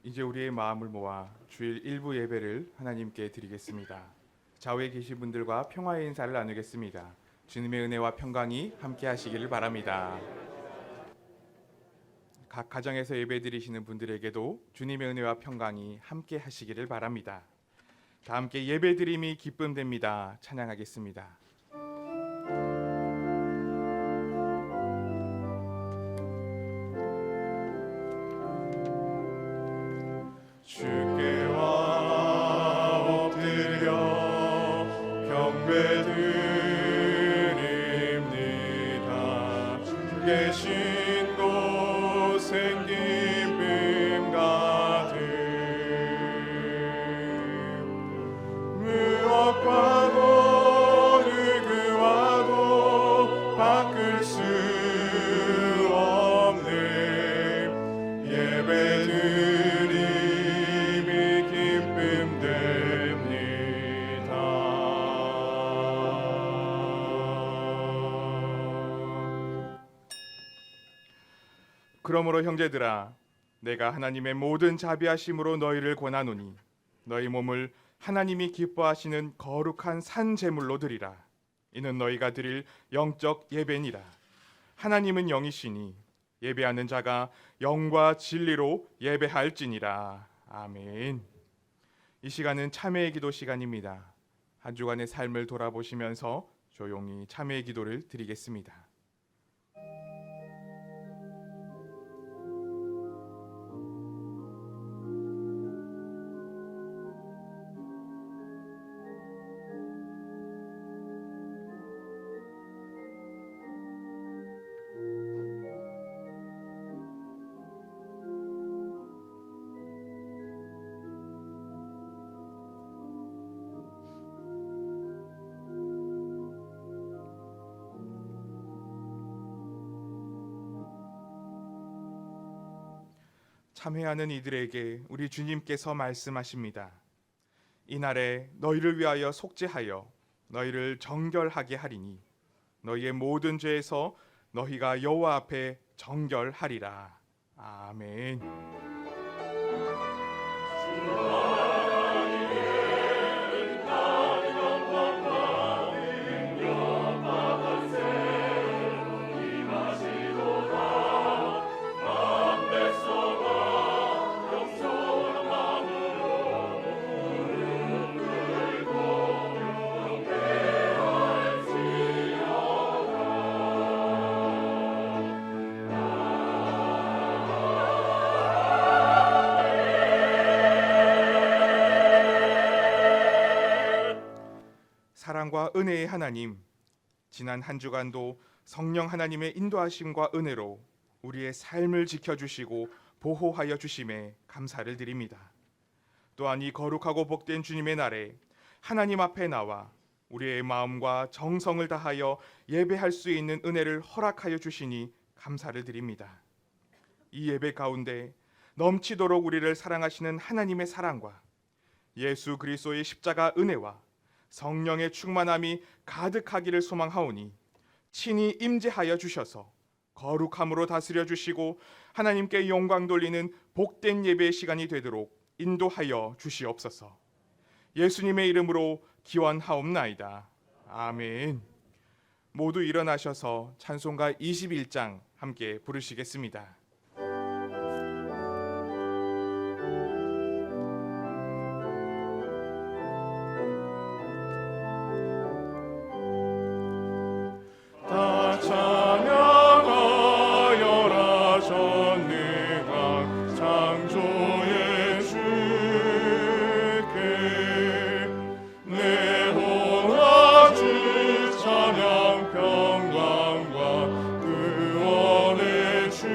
이제 우리의 마음을 모아 주일 일부 예배를 하나님께 드리겠습니다. 좌우에 계신 분들과 평화의 인사를 나누겠습니다. 주님의 은혜와 평강이 함께 하시기를 바랍니다. 각 가정에서 예배 드리시는 분들에게도 주님의 은혜와 평강이 함께 하시기를 바랍니다. 다 함께 예배 드림이 기쁨 됩니다. 찬양하겠습니다. 주께 와 엎드려 경배드립니다. 주 계신 곳 생기쁨 가득 무엇과도 누구와도 바꿀 수 없는 예배드림 그러므로 형제들아, 내가 하나님의 모든 자비하심으로 너희를 권하노니 너희 몸을 하나님이 기뻐하시는 거룩한 산 제물로 드리라. 이는 너희가 드릴 영적 예배니라. 하나님은 영이시니 예배하는 자가 영과 진리로 예배할지니라. 아멘. 이 시간은 참회의 기도 시간입니다. 한 주간의 삶을 돌아보시면서 조용히 참회의 기도를 드리겠습니다. 참회하는 이들에게 우리 주님께서 말씀하십니다. 이날에 너희를 위하여 속죄하여 너희를 정결하게 하리니 너희의 모든 죄에서 너희가 여호와 앞에 정결하리라. 아멘. 사랑과 은혜의 하나님, 지난 한 주간도 성령 하나님의 인도하심과 은혜로 우리의 삶을 지켜주시고 보호하여 주심에 감사를 드립니다. 또한 이 거룩하고 복된 주님의 날에 하나님 앞에 나와 우리의 마음과 정성을 다하여 예배할 수 있는 은혜를 허락하여 주시니 감사를 드립니다. 이 예배 가운데 넘치도록 우리를 사랑하시는 하나님의 사랑과 예수 그리스도의 십자가 은혜와 성령의 충만함이 가득하기를 소망하오니 친히 임재하여 주셔서 거룩함으로 다스려 주시고 하나님께 영광 돌리는 복된 예배의 시간이 되도록 인도하여 주시옵소서. 예수님의 이름으로 기원하옵나이다. 아멘. 모두 일어나셔서 찬송가 21장 함께 부르시겠습니다. 찬양 평강과 구원의 주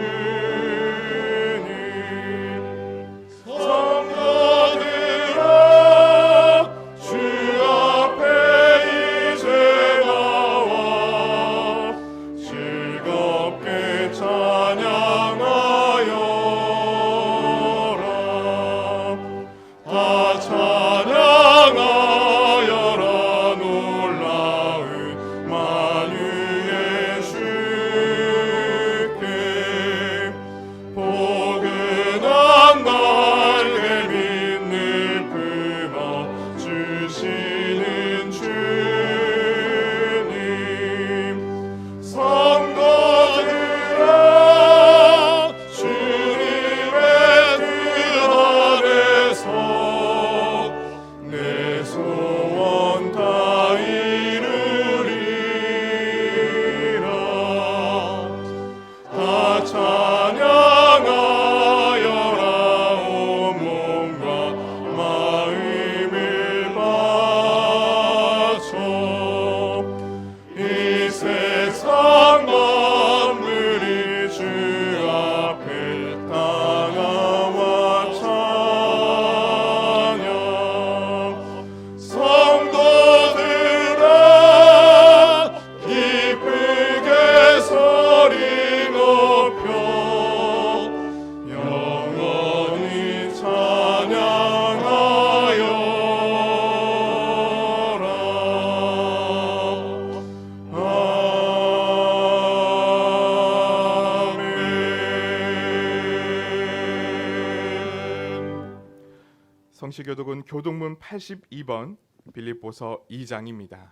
성시교독은 교독문 82번 빌립보서 2장입니다.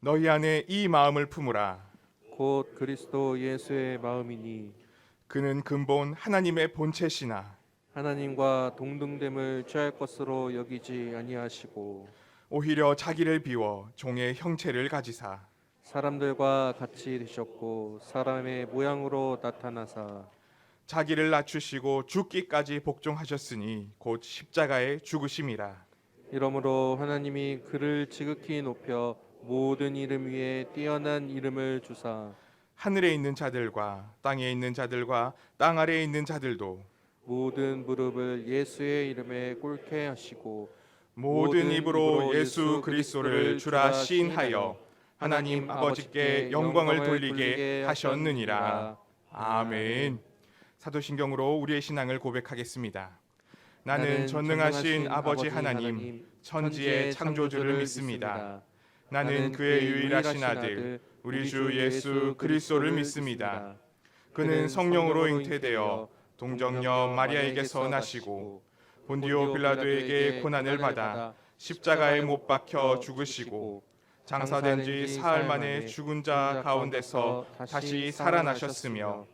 너희 안에 이 마음을 품으라. 곧 그리스도 예수의 마음이니 그는 근본 하나님의 본체시나 하나님과 동등됨을 취할 것으로 여기지 아니하시고 오히려 자기를 비워 종의 형체를 가지사 사람들과 같이 되셨고 사람의 모양으로 나타나사 자기를 낮추시고 죽기까지 복종하셨으니 곧 십자가에 죽으심이라. 이러므로 하나님이 그를 지극히 높여 모든 이름 위에 뛰어난 이름을 주사 하늘에 있는 자들과 땅에 있는 자들과 땅 아래에 있는 자들도 모든 무릎을 예수의 이름에 꿇게 하시고 모든 입으로 예수 그리스도를 주라 시인하여 하나님 아버지께 영광을 돌리게 하셨느니라. 아멘. 사도신경으로 우리의 신앙을 고백하겠습니다. 나는 전능하신 아버지 하나님 천지의 창조주를 믿습니다. 나는 그의 유일하신 아들 우리 주 예수 그리스도를 믿습니다. 그는 성령으로 잉태되어 동정녀 마리아에게서 나시고 본디오 빌라도에게 고난을 받아 십자가에 못 박혀 죽으시고 장사된 지 사흘 만에 죽은 자 가운데서 다시 살아나셨으며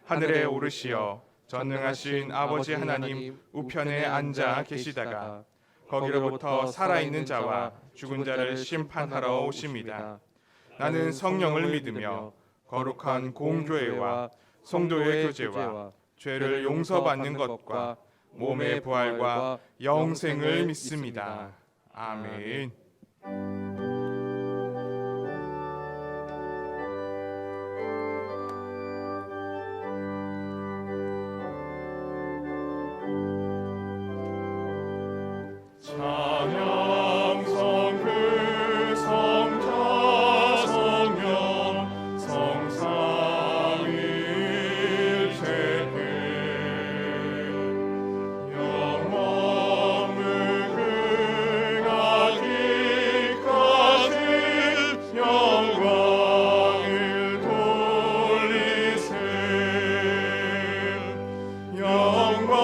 하늘에 오르시어 전능하신 아버지 하나님 우편에 앉아 계시다가 거기로부터 살아있는 자와 죽은 자를 심판하러 오십니다. 나는 성령을 믿으며 거룩한 공교회와 성도의 교제와 죄를 용서받는 것과 몸의 부활과 영생을 믿습니다. 아멘. 찬양 성그 성자 성령 성삼일체께 영원을 그가기까지 영광을 돌리세 영광을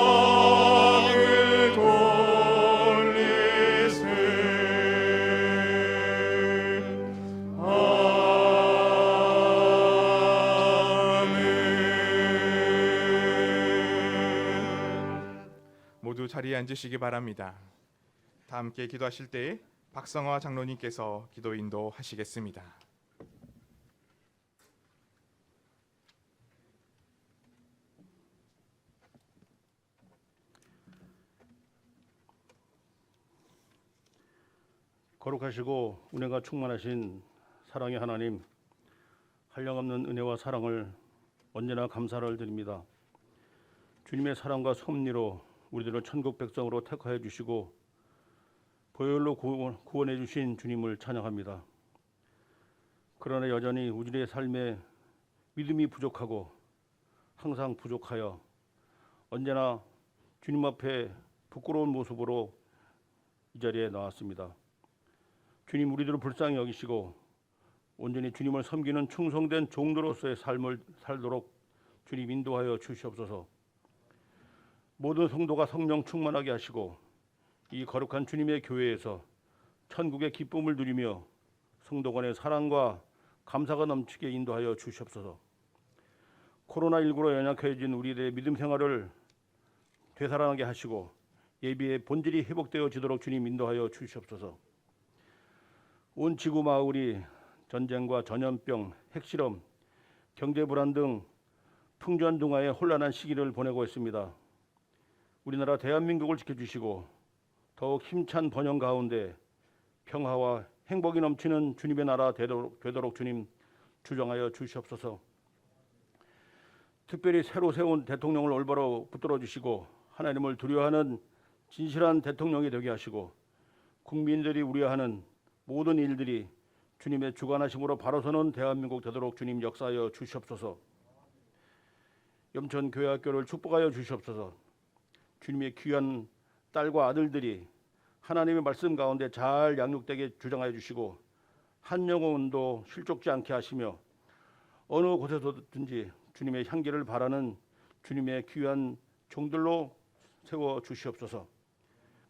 돌리세 모두 자리에 앉으시기 바랍니다. 다 함께 기도하실 때 박성화 장로님께서 기도 인도하시겠습니다. 거룩하시고 은혜가 충만하신 사랑의 하나님, 한량없는 은혜와 사랑을 언제나 감사를 드립니다. 주님의 사랑과 섭리로 우리들을 천국 백성으로 택하여 주시고 보혈로 구원해 주신 주님을 찬양합니다. 그러나 여전히 우리의 삶에 믿음이 부족하고 항상 부족하여 언제나 주님 앞에 부끄러운 모습으로 이 자리에 나왔습니다. 주님, 우리들을 불쌍히 여기시고 온전히 주님을 섬기는 충성된 종들로서의 삶을 살도록 주님 인도하여 주시옵소서. 모든 성도가 성령 충만하게 하시고 이 거룩한 주님의 교회에서 천국의 기쁨을 누리며 성도 간의 사랑과 감사가 넘치게 인도하여 주시옵소서. 코로나19로 연약해진 우리들의 믿음 생활을 되살아나게 하시고 예비의 본질이 회복되어지도록 주님 인도하여 주시옵소서. 온 지구 마을이 전쟁과 전염병, 핵실험, 경제 불안 등 풍전등화의 혼란한 시기를 보내고 있습니다. 우리나라 대한민국을 지켜주시고 더욱 힘찬 번영 가운데 평화와 행복이 넘치는 주님의 나라 되도록 주님 주정하여 주시옵소서. 특별히 새로 세운 대통령을 올바로 붙들어 주시고 하나님을 두려워하는 진실한 대통령이 되게 하시고 국민들이 우려하는 모든 일들이 주님의 주관하심으로 바로 서는 대한민국 되도록 주님 역사하여 주시옵소서. 염천교회학교를 축복하여 주시옵소서. 주님의 귀한 딸과 아들들이 하나님의 말씀 가운데 잘 양육되게 주장하여 주시고 한 영혼도 실족지 않게 하시며 어느 곳에서든지 주님의 향기를 바라는 주님의 귀한 종들로 세워 주시옵소서.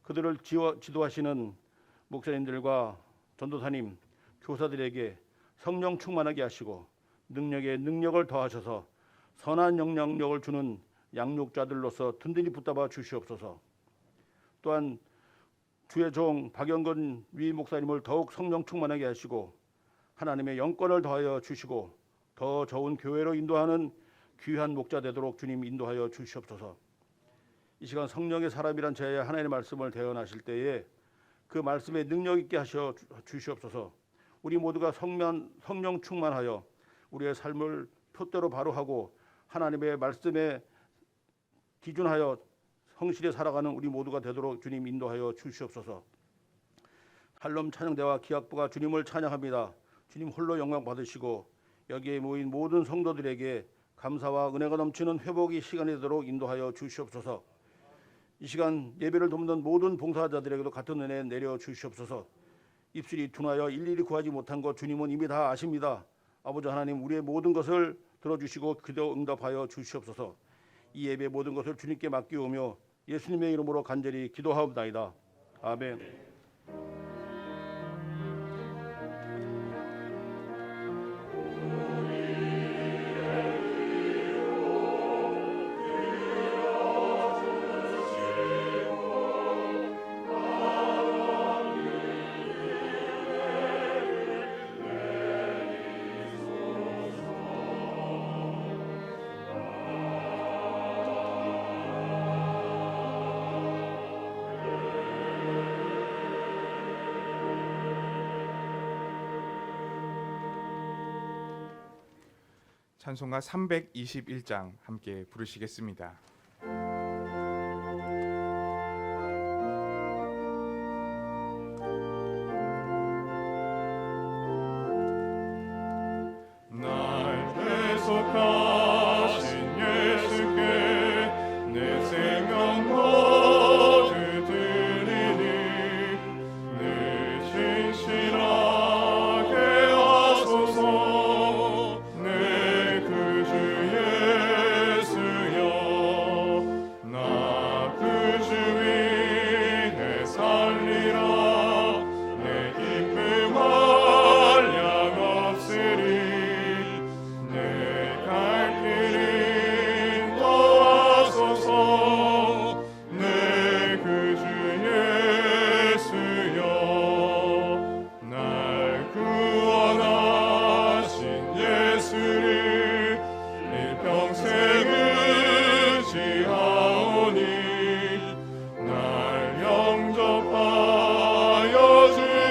그들을 지도하시는 목사님들과 전도사님, 교사들에게 성령 충만하게 하시고 능력에 능력을 더하셔서 선한 영향력을 주는 양육자들로서 든든히 붙잡아 주시옵소서. 또한 주의 종 박영건 위 목사님을 더욱 성령 충만하게 하시고 하나님의 영권을 더하여 주시고 더 좋은 교회로 인도하는 귀한 목자 되도록 주님 인도하여 주시옵소서. 이 시간 성령의 사람이란 제 하나님의 말씀을 대언하실 때에 그 말씀에 능력 있게 하셔 주시옵소서. 우리 모두가 성령 충만하여 우리의 삶을 표대로 바로 하고 하나님의 말씀에 기준하여 성실히 살아가는 우리 모두가 되도록 주님 인도하여 주시옵소서. 할롬 찬양대와 기악부가 주님을 찬양합니다. 주님 홀로 영광 받으시고 여기에 모인 모든 성도들에게 감사와 은혜가 넘치는 회복의 시간이 되도록 인도하여 주시옵소서. 이 시간 예배를 돕는 모든 봉사자들에게도 같은 은혜 내려 주시옵소서. 입술이 둔하여 일일이 구하지 못한 것 주님은 이미 다 아십니다. 아버지 하나님, 우리의 모든 것을 들어주시고 기도 응답하여 주시옵소서. 이 예배 모든 것을 주님께 맡기오며 예수님의 이름으로 간절히 기도하옵나이다. 아멘. 찬송가 321장 함께 부르시겠습니다. 날 대속하신 예수께 내 생명 모두 드리니 늘 신실하게 하소서. 내 구주 예수여, 나 그 주 위에 살리라. 내 기쁨 한량 없으리. 내 갈 길 인도하소서. 내 구주 예수여, 날 구원하신 예수를 일평생 의지하오니 날 영접하여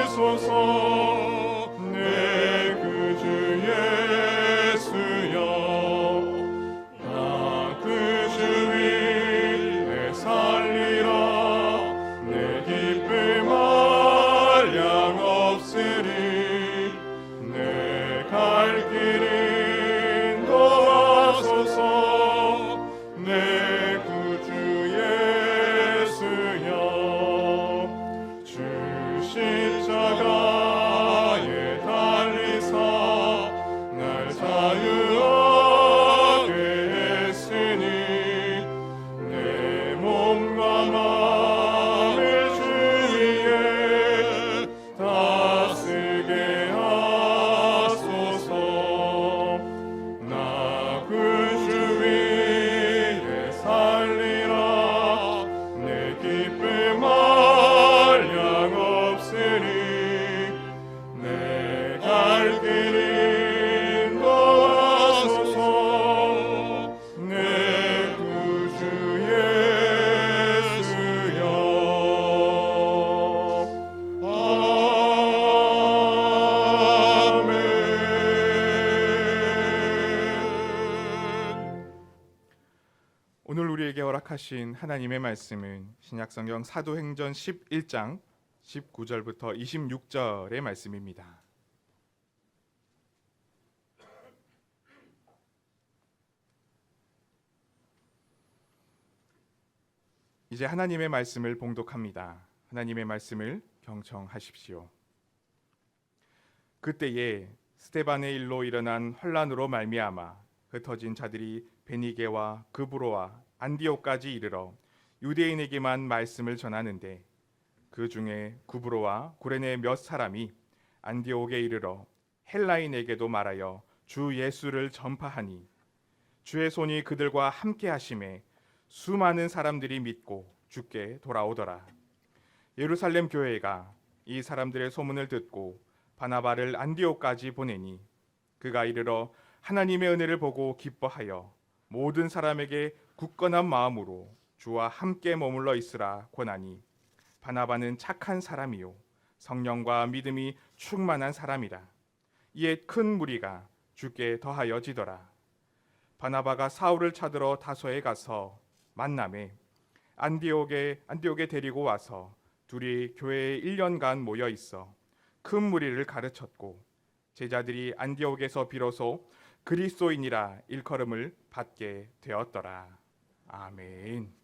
주소서. 내 구주 예수여, 나 그 주 위에 살리라. 내 기쁨 한량 없으리. 내 갈 길 인도하소서. 내 구주 예수여, 주 십자가에 달리사 날 자유하게 했으니 내 몸과 마음을 주 위에 다스게 하소서. 나 그 주 위에 살리라. 내 기쁨 한량 없으리. 내 갈 길 인도하소서. 내 구주 예수여. 아멘. 오늘 우리에게 허락하신 하나님의 말씀은 신약성경 사도행전 11장 19절부터 26절의 말씀입니다. 이제 하나님의 말씀을 봉독합니다. 하나님의 말씀을 경청하십시오. 그때에 스데반의 일로 일어난 혼란으로 말미암아 흩어진 자들이 베니게와 그브로와 안디옥까지 이르러 유대인에게만 말씀을 전하는데 그 중에 구브로와 구레네 몇 사람이 안디옥에 이르러 헬라인에게도 말하여 주 예수를 전파하니 주의 손이 그들과 함께 하심에 수많은 사람들이 믿고 주께 돌아오더라. 예루살렘 교회가 이 사람들의 소문을 듣고 바나바를 안디옥까지 보내니 그가 이르러 하나님의 은혜를 보고 기뻐하여 모든 사람에게 굳건한 마음으로 주와 함께 머물러 있으라 권하니 바나바는 착한 사람이요 성령과 믿음이 충만한 사람이라. 이에 큰 무리가 주께 더하여지더라. 바나바가 사울을 찾으러 다소에 가서 만남에 안디옥에 데리고 와서 둘이 교회에 1년간 모여 있어 큰 무리를 가르쳤고 제자들이 안디옥에서 비로소 그리스도인이라 일컬음을 받게 되었더라. 아멘.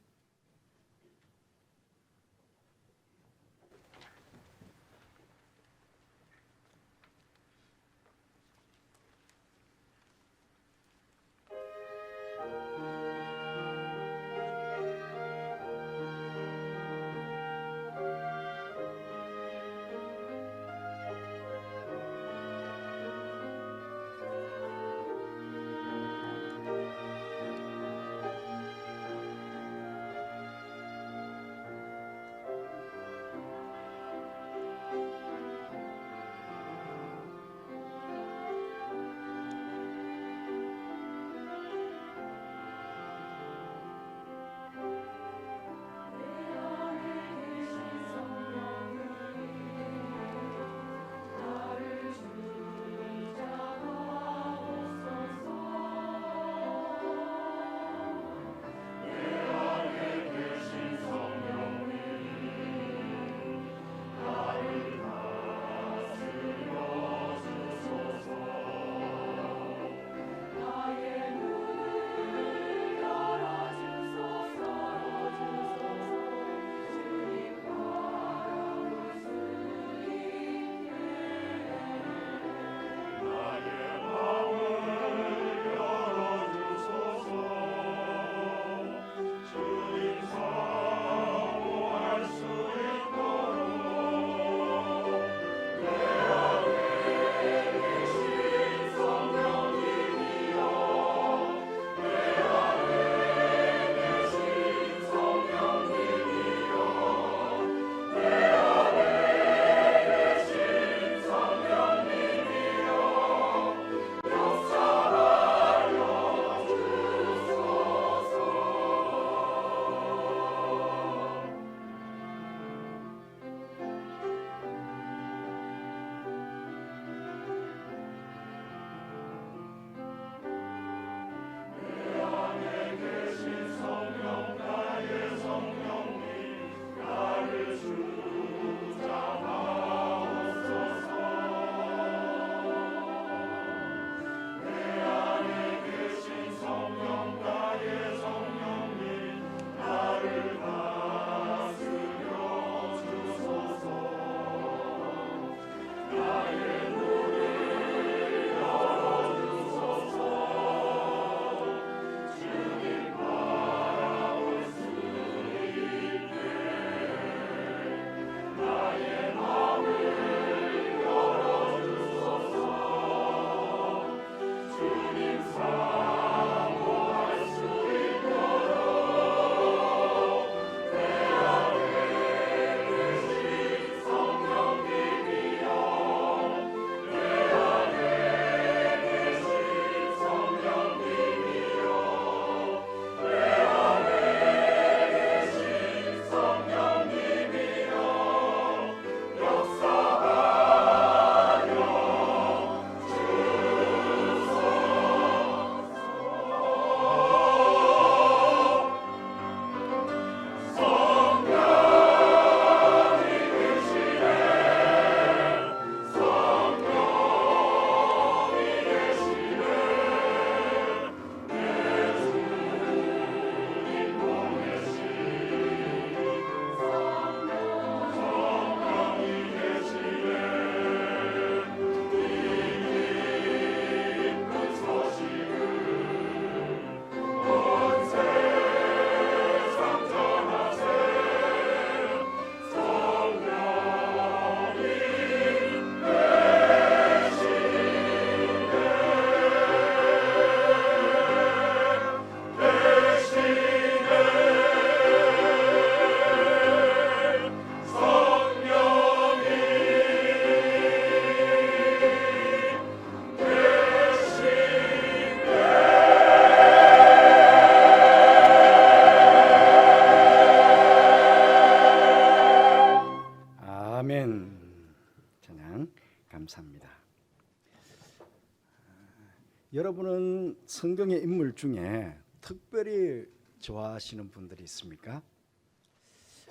성경의 인물 중에 특별히 좋아하시는 분들이 있습니까?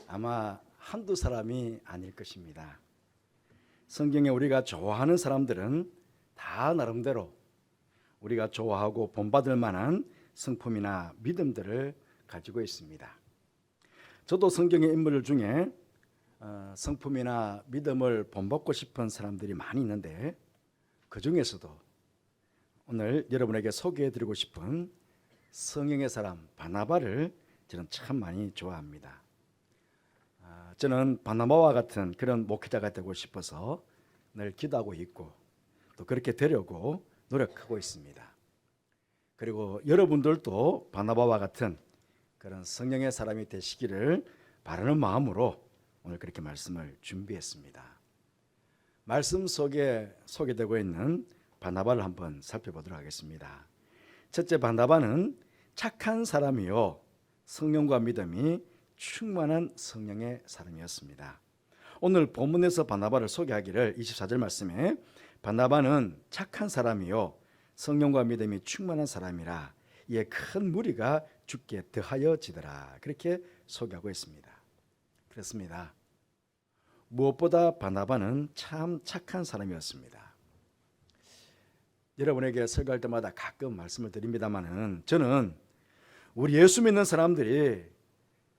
아마 한두 사람이 아닐 것입니다. 성경에 우리가 좋아하는 사람들은 다 나름대로 우리가 좋아하고 본받을 만한 성품이나 믿음들을 가지고 있습니다. 저도 성경의 인물 중에 성품이나 믿음을 본받고 싶은 사람들이 많이 있는데 그 중에서도 오늘 여러분에게 소개해드리고 싶은 성령의 사람 바나바를 저는 참 많이 좋아합니다. 저는 바나바와 같은 그런 목회자가 되고 싶어서 늘 기도하고 있고 또 그렇게 되려고 노력하고 있습니다. 그리고 여러분들도 바나바와 같은 그런 성령의 사람이 되시기를 바라는 마음으로 오늘 그렇게 말씀을 준비했습니다. 말씀 속에 소개되고 있는 바나바를 한번 살펴보도록 하겠습니다. 첫째, 바나바는 착한 사람이요 성령과 믿음이 충만한 성령의 사람이었습니다. 오늘 본문에서 바나바를 소개하기를 24절 말씀에 바나바는 착한 사람이요 성령과 믿음이 충만한 사람이라 이에 큰 무리가 주께 더하여지더라 그렇게 소개하고 있습니다. 그렇습니다. 무엇보다 바나바는 참 착한 사람이었습니다. 여러분에게 설교할 때마다 가끔 말씀을 드립니다마는 저는 우리 예수 믿는 사람들이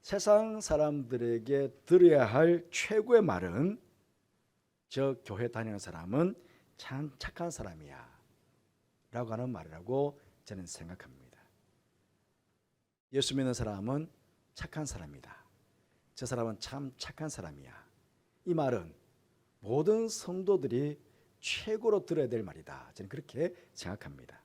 세상 사람들에게 들어야 할 최고의 말은 저 교회 다니는 사람은 참 착한 사람이야 라고 하는 말이라고 저는 생각합니다. 예수 믿는 사람은 착한 사람이다. 저 사람은 참 착한 사람이야. 이 말은 모든 성도들이 최고로 들어야 될 말이다. 저는 그렇게 생각합니다.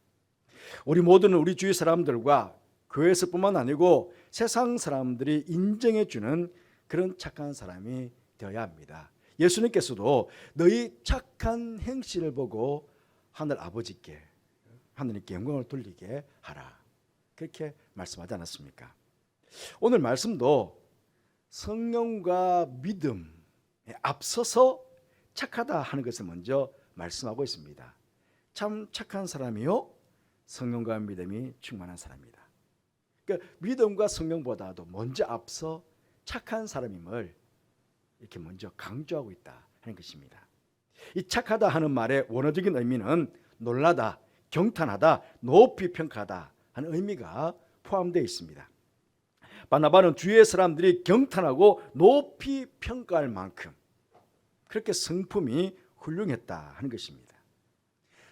우리 모두는 우리 주위 사람들과 교회에서뿐만 아니고 세상 사람들이 인정해 주는 그런 착한 사람이 되어야 합니다. 예수님께서도 너희 착한 행실을 보고 하늘 아버지께 하느님께 영광을 돌리게 하라 그렇게 말씀하지 않았습니까? 오늘 말씀도 성령과 믿음에 앞서서 착하다 하는 것을 먼저 말씀하고 있습니다. 참 착한 사람이요 성령과 믿음이 충만한 사람이다. 그러니까 믿음과 성령보다도 먼저 앞서 착한 사람임을 이렇게 먼저 강조하고 있다 하는 것입니다. 이 착하다 하는 말의 원어적인 의미는 놀라다, 경탄하다, 높이 평가하다 하는 의미가 포함되어 있습니다. 바나바는 주위의 사람들이 경탄하고 높이 평가할 만큼 그렇게 성품이 훌륭했다 하는 것입니다.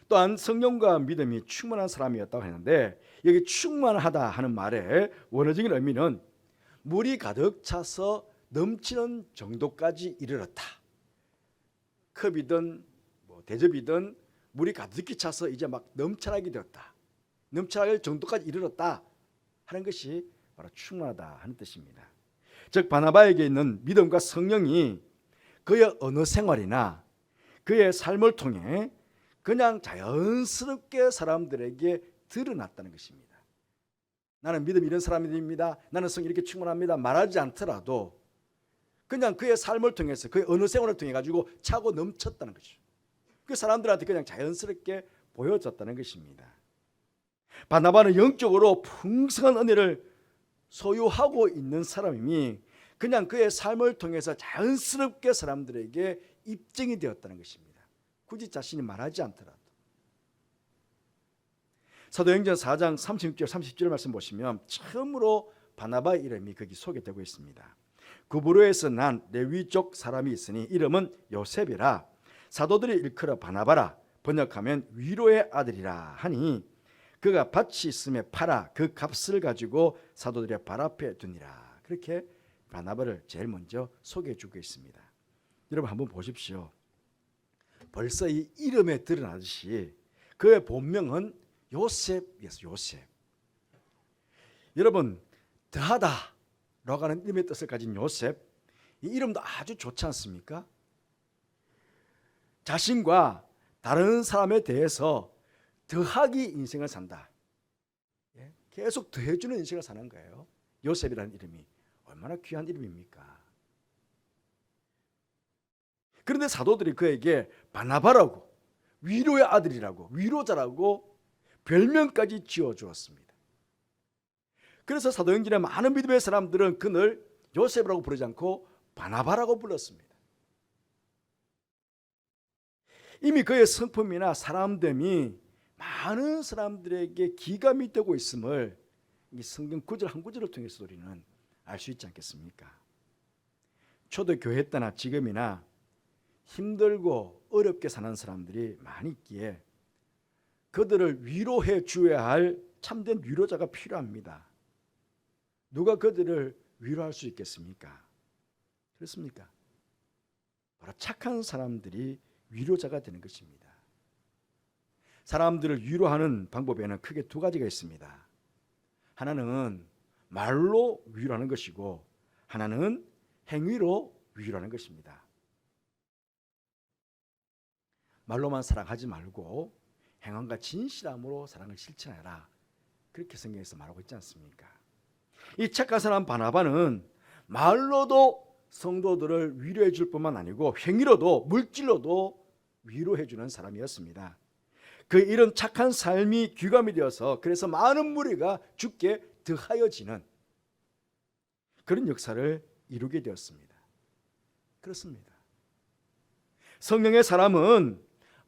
또한 성령과 믿음이 충만한 사람이었다고 했는데 여기 충만하다 하는 말의 원어적인 의미는 물이 가득 차서 넘치는 정도까지 이르렀다. 컵이든 대접이든 물이 가득히 차서 이제 막 넘쳐나게 되었다. 넘쳐날 정도까지 이르렀다 하는 것이 바로 충만하다 하는 뜻입니다. 즉 바나바에게 있는 믿음과 성령이 그의 언어 생활이나 그의 삶을 통해 그냥 자연스럽게 사람들에게 드러났다는 것입니다. 나는 믿음 이런 사람입니다. 나는 성령 이렇게 충만합니다. 말하지 않더라도 그냥 그의 삶을 통해서 그의 언어 생활을 통해 가지고 차고 넘쳤다는 것이죠. 그 사람들한테 그냥 자연스럽게 보여졌다는 것입니다. 바나바는 영적으로 풍성한 은혜를 소유하고 있는 사람이니 그냥 그의 삶을 통해서 자연스럽게 사람들에게 입증이 되었다는 것입니다. 굳이 자신이 말하지 않더라도. 사도행전 4장 36절 30절 말씀 보시면 처음으로 바나바의 이름이 거기 소개되고 있습니다. 구브로에서 난 레위족 사람이 있으니 이름은 요셉이라 사도들이 일컬어 바나바라 번역하면 위로의 아들이라 하니 그가 밭이 있음에 팔아 그 값을 가지고 사도들의 발 앞에 두니라. 그렇게 바나바를 제일 먼저 소개해 주고 있습니다. 여러분 한번 보십시오. 벌써 이 이름에 드러나듯이 그의 본명은 요셉이었어요. 요셉. 여러분 더하다라고 하는 이름의 뜻을 가진 요셉, 이 이름도 아주 좋지 않습니까? 자신과 다른 사람에 대해서 더하기 인생을 산다. 계속 더해주는 인생을 사는 거예요. 요셉이라는 이름이 얼마나 귀한 이름입니까? 그런데 사도들이 그에게 바나바라고, 위로의 아들이라고, 위로자라고 별명까지 지어주었습니다. 그래서 사도행전의 많은 믿음의 사람들은 그를 요셉이라고 부르지 않고 바나바라고 불렀습니다. 이미 그의 성품이나 사람됨이 많은 사람들에게 기감이 되고 있음을 이 성경 구절 한 구절을 통해서 우리는 알 수 있지 않겠습니까? 초대교회 때나 지금이나 힘들고 어렵게 사는 사람들이 많이 있기에 그들을 위로해 주어야 할 참된 위로자가 필요합니다. 누가 그들을 위로할 수 있겠습니까? 그렇습니까? 바로 착한 사람들이 위로자가 되는 것입니다. 사람들을 위로하는 방법에는 크게 두 가지가 있습니다. 하나는 말로 위로하는 것이고 하나는 행위로 위로하는 것입니다. 말로만 사랑하지 말고 행함과 진실함으로 사랑을 실천해라. 그렇게 성경에서 말하고 있지 않습니까? 이 착한 사람 바나바는 말로도 성도들을 위로해 줄 뿐만 아니고 행위로도 물질로도 위로해 주는 사람이었습니다. 그 이런 착한 삶이 귀감이 되어서 그래서 많은 무리가 주께 더하여지는 그런 역사를 이루게 되었습니다. 그렇습니다. 성령의 사람은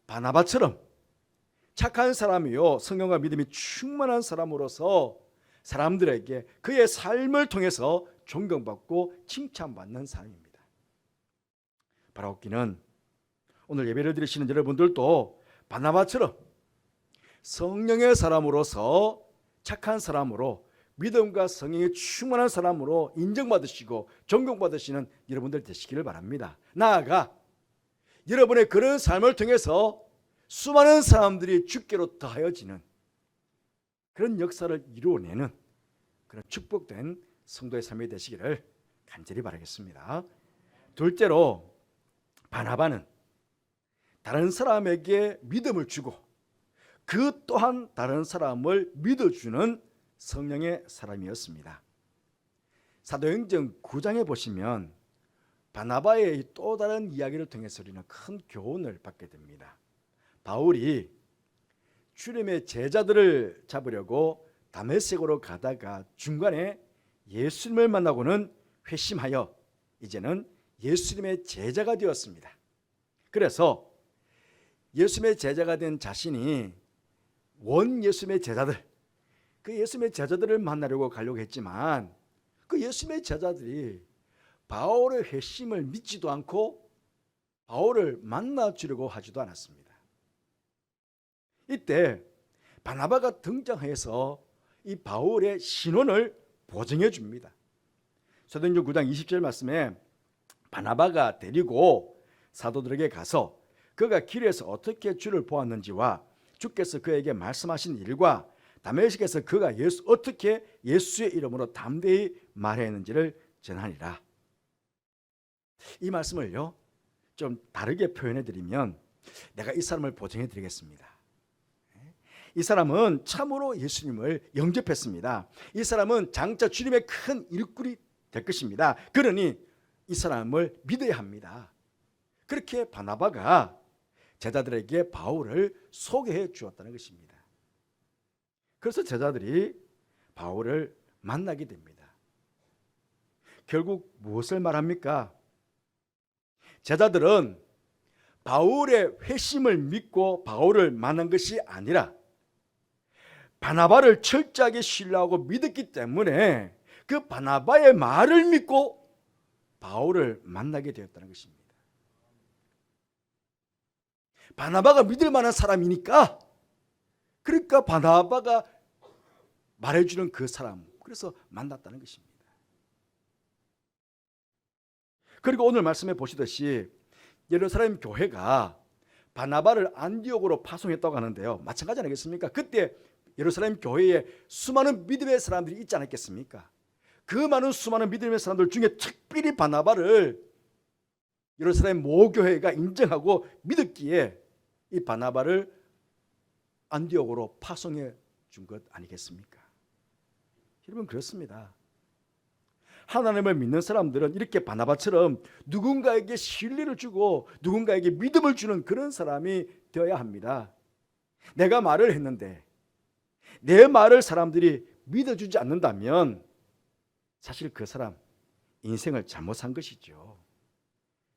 바나바처럼 착한 사람이요 성령과 믿음이 충만한 사람으로서 사람들에게 그의 삶을 통해서 존경받고 칭찬받는 사람입니다. 바라옵기는 오늘 예배를 드리시는 여러분들도 바나바처럼 성령의 사람으로서 착한 사람으로 믿음과 성령이 충만한 사람으로 인정받으시고 존경받으시는 여러분들 되시기를 바랍니다. 나아가 여러분의 그런 삶을 통해서 수많은 사람들이 주께로 더하여지는 그런 역사를 이루어내는 그런 축복된 성도의 삶이 되시기를 간절히 바라겠습니다. 둘째로 바나바는 다른 사람에게 믿음을 주고 그 또한 다른 사람을 믿어주는 성령의 사람이었습니다. 사도행전 9장에 보시면 바나바의 또 다른 이야기를 통해서 우리는 큰 교훈을 받게 됩니다. 바울이 주님의 제자들을 잡으려고 다메섹으로 가다가 중간에 예수님을 만나고는 회심하여 이제는 예수님의 제자가 되었습니다. 그래서 예수님의 제자가 된 자신이 원 예수님의 제자들, 그 예수님의 제자들을 만나려고 가려고 했지만 그 예수님의 제자들이 바울의 회심을 믿지도 않고 바울을 만나주려고 하지도 않았습니다. 이때 바나바가 등장해서 이 바울의 신원을 보증해 줍니다. 사도행전 9장 20절 말씀에 바나바가 데리고 사도들에게 가서 그가 길에서 어떻게 주를 보았는지와 주께서 그에게 말씀하신 일과 다메섹에서 그가 어떻게 예수의 이름으로 담대히 말했는지를 전하니라. 이 말씀을요 좀 다르게 표현해 드리면 내가 이 사람을 보증해 드리겠습니다. 이 사람은 참으로 예수님을 영접했습니다. 이 사람은 장차 주님의 큰 일꾼이 될 것입니다. 그러니 이 사람을 믿어야 합니다. 그렇게 바나바가 제자들에게 바울을 소개해 주었다는 것입니다. 그래서 제자들이 바울을 만나게 됩니다. 결국 무엇을 말합니까? 제자들은 바울의 회심을 믿고 바울을 만난 것이 아니라 바나바를 철저하게 신뢰하고 믿었기 때문에 그 바나바의 말을 믿고 바울을 만나게 되었다는 것입니다. 바나바가 믿을 만한 사람이니까 그러니까 바나바가 말해주는 그 사람, 그래서 만났다는 것입니다. 그리고 오늘 말씀해 보시듯이 예루살렘 교회가 바나바를 안디옥으로 파송했다고 하는데요, 마찬가지 아니겠습니까? 그때 예루살렘 교회에 수많은 믿음의 사람들이 있지 않았겠습니까? 그 많은 수많은 믿음의 사람들 중에 특별히 바나바를 예루살렘 모교회가 인정하고 믿었기에 이 바나바를 안디옥으로 파송해 준 것 아니겠습니까? 여러분 그렇습니다. 하나님을 믿는 사람들은 이렇게 바나바처럼 누군가에게 신뢰를 주고 누군가에게 믿음을 주는 그런 사람이 되어야 합니다. 내가 말을 했는데 내 말을 사람들이 믿어주지 않는다면 사실 그 사람 인생을 잘못 산 것이죠.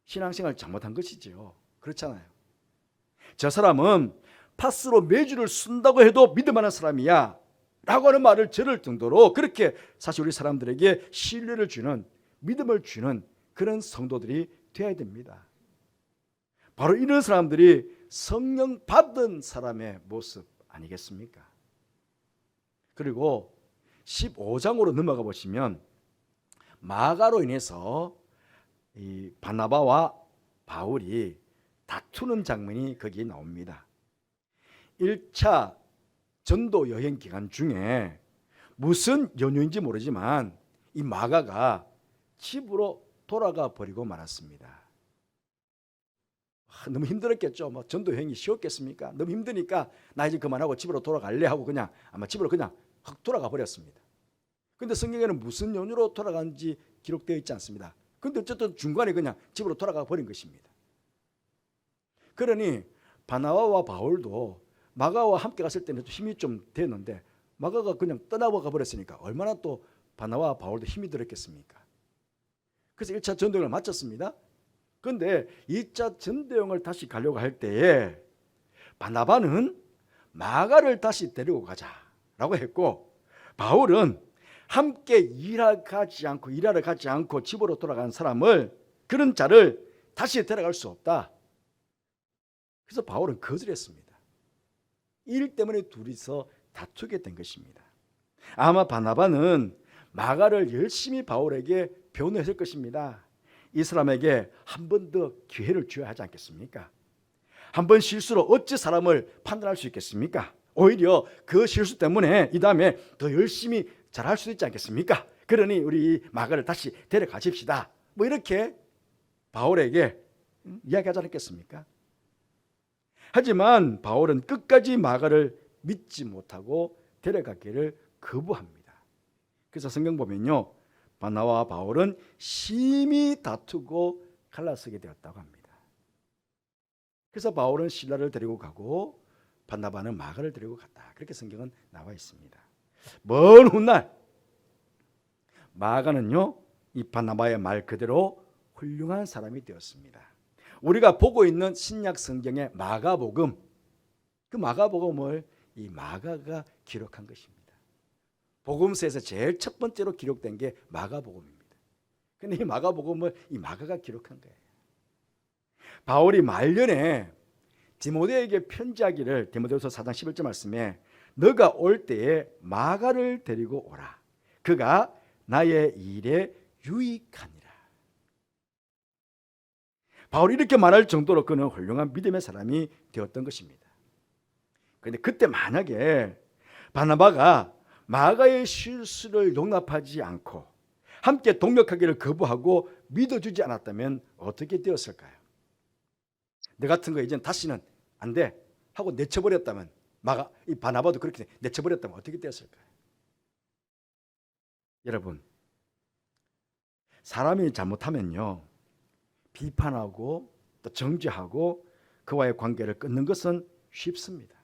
신앙생활 잘못한 것이죠. 그렇잖아요. 저 사람은 파스로 매주를 쓴다고 해도 믿을 만한 사람이야 라고 하는 말을 들을 정도로 그렇게 사실 우리 사람들에게 신뢰를 주는, 믿음을 주는 그런 성도들이 되어야 됩니다. 바로 이런 사람들이 성령 받은 사람의 모습 아니겠습니까? 그리고 15장으로 넘어가 보시면 마가로 인해서 이 바나바와 바울이 다투는 장면이 거기에 나옵니다. 1차 전도 여행 기간 중에 무슨 연유인지 모르지만 이 마가가 집으로 돌아가 버리고 말았습니다. 너무 힘들었겠죠. 뭐 전도 여행이 쉬웠겠습니까? 너무 힘드니까 나 이제 그만하고 집으로 돌아갈래 하고 그냥 아마 집으로 그냥 확 돌아가 버렸습니다. 근데 성경에는 무슨 연유로 돌아간지 기록되어 있지 않습니다. 근데 어쨌든 중간에 그냥 집으로 돌아가 버린 것입니다. 그러니 바나바와 바울도 마가와 함께 갔을 때는 힘이 좀 됐는데 마가가 그냥 떠나가 버렸으니까 얼마나 또 바나바와 바울도 힘이 들었겠습니까? 그래서 1차 전도여행을 마쳤습니다. 그런데 2차 전도여행을 다시 가려고 할 때에 바나바는 마가를 다시 데리고 가자라고 했고 바울은 함께 일하러 가지 않고 집으로 돌아간 사람을 그런 자를 다시 데려갈 수 없다. 그래서 바울은 거절했습니다. 일 때문에 둘이서 다투게 된 것입니다. 아마 바나바는 마가를 열심히 바울에게 변호했을 것입니다. 이 사람에게 한 번 더 기회를 줘야 하지 않겠습니까? 한 번 실수로 어찌 사람을 판단할 수 있겠습니까? 오히려 그 실수 때문에 이 다음에 더 열심히 잘할 수도 있지 않겠습니까? 그러니 우리 마가를 다시 데려가십시다. 뭐 이렇게 바울에게 이야기하지 않았겠습니까? 하지만 바울은 끝까지 마가를 믿지 못하고 데려가기를 거부합니다. 그래서 성경 보면요, 바나바와 바울은 심히 다투고 갈라서게 되었다고 합니다. 그래서 바울은 실라를 데리고 가고 바나바는 마가를 데리고 갔다. 그렇게 성경은 나와 있습니다. 먼 훗날 마가는요, 이 바나바의 말 그대로 훌륭한 사람이 되었습니다. 우리가 보고 있는 신약 성경의 마가복음, 그 마가복음을 이 마가가 기록한 것입니다. 복음서에서 제일 첫 번째로 기록된 게 마가복음입니다. 근데 이 마가복음을 이 마가가 기록한 거예요. 바울이 말년에 디모데에게 편지하기를 디모데후서 4장 11절 말씀에 너가 올 때에 마가를 데리고 오라. 그가 나의 일에 유익하니라. 바울이 이렇게 말할 정도로 그는 훌륭한 믿음의 사람이 되었던 것입니다. 그런데 그때 만약에 바나바가 마가의 실수를 용납하지 않고 함께 동역하기를 거부하고 믿어주지 않았다면 어떻게 되었을까요? 너 같은 거 이제는 다시는 안 돼 하고 내쳐버렸다면 이 바나바도 그렇게 내쳐버렸다면 어떻게 되었을까요? 여러분, 사람이 잘못하면요, 비판하고 또 정죄하고 그와의 관계를 끊는 것은 쉽습니다.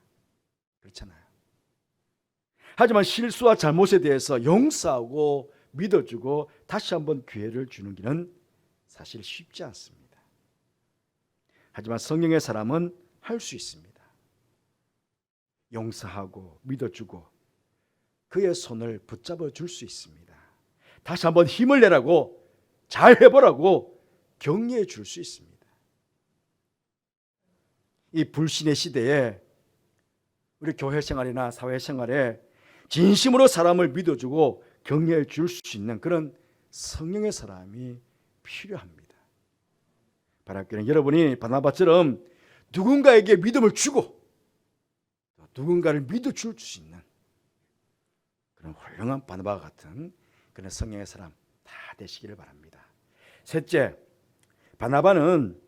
그렇잖아요. 하지만 실수와 잘못에 대해서 용서하고 믿어주고 다시 한번 기회를 주는 길은 사실 쉽지 않습니다. 하지만 성령의 사람은 할 수 있습니다. 용서하고 믿어주고 그의 손을 붙잡아 줄 수 있습니다. 다시 한번 힘을 내라고, 잘 해보라고 격려해 줄 수 있습니다. 이 불신의 시대에 우리 교회 생활이나 사회 생활에 진심으로 사람을 믿어주고 격려해 줄 수 있는 그런 성령의 사람이 필요합니다. 바랍기는 여러분이 바나바처럼 누군가에게 믿음을 주고 누군가를 믿어줄 수 있는 그런 훌륭한 바나바와 같은 그런 성령의 사람 다 되시기를 바랍니다. 셋째, 바나바는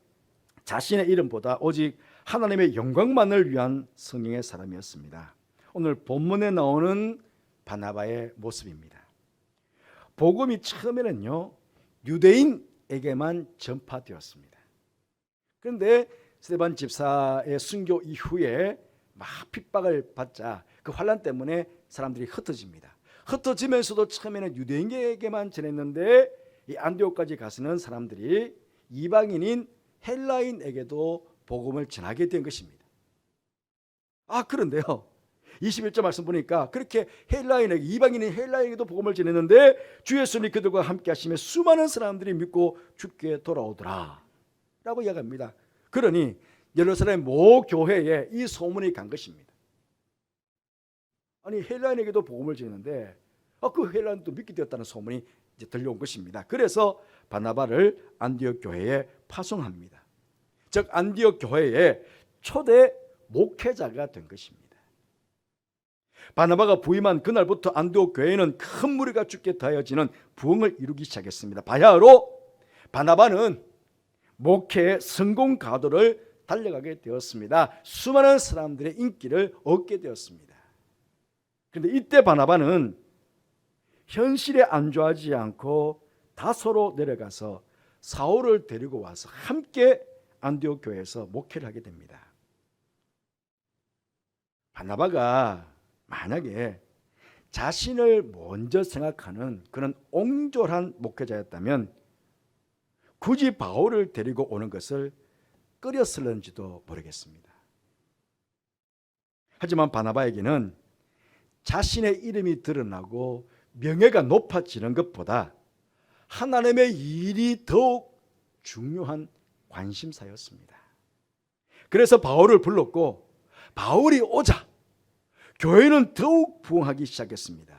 자신의 이름보다 오직 하나님의 영광만을 위한 성령의 사람이었습니다. 오늘 본문에 나오는 바나바의 모습입니다. 복음이 처음에는요, 유대인에게만 전파되었습니다. 그런데 스데반 집사의 순교 이후에 막 핍박을 받자 그 환난 때문에 사람들이 흩어집니다. 흩어지면서도 처음에는 유대인에게만 전했는데 이 안디옥까지 가서는 사람들이 이방인인 헬라인에게도 복음을 전하게 된 것입니다. 그런데요, 21절 말씀 보니까 그렇게 헬라인에게, 이방인인 헬라인에게도 복음을 전했는데 주 예수님이 그들과 함께 하시며 수많은 사람들이 믿고 주께 돌아오더라 라고 이야기합니다. 그러니 예루살렘 모 교회에 이 소문이 간 것입니다. 아니, 헬라인에게도 복음을 전했는데 그 헬라인도 믿게 되었다는 소문이 이제 들려온 것입니다. 그래서 바나바를 안디옥 교회에 파송합니다. 즉 안디옥 교회의 초대 목회자가 된 것입니다. 바나바가 부임한 그날부터 안디옥 교회는 큰 무리가 죽게 더하여지는 부흥을 이루기 시작했습니다. 바야흐로 바나바는 목회의 성공 가도를 달려가게 되었습니다. 수많은 사람들의 인기를 얻게 되었습니다. 그런데 이때 바나바는 현실에 안주하지 않고 다소로 내려가서 사울을 데리고 와서 함께 안디옥 교회에서 목회를 하게 됩니다. 바나바가 만약에 자신을 먼저 생각하는 그런 옹졸한 목회자였다면 굳이 바울을 데리고 오는 것을 꺼렸을는지도 모르겠습니다. 하지만 바나바에게는 자신의 이름이 드러나고 명예가 높아지는 것보다 하나님의 일이 더욱 중요한 관심사였습니다. 그래서 바울을 불렀고 바울이 오자 교회는 더욱 부흥하기 시작했습니다.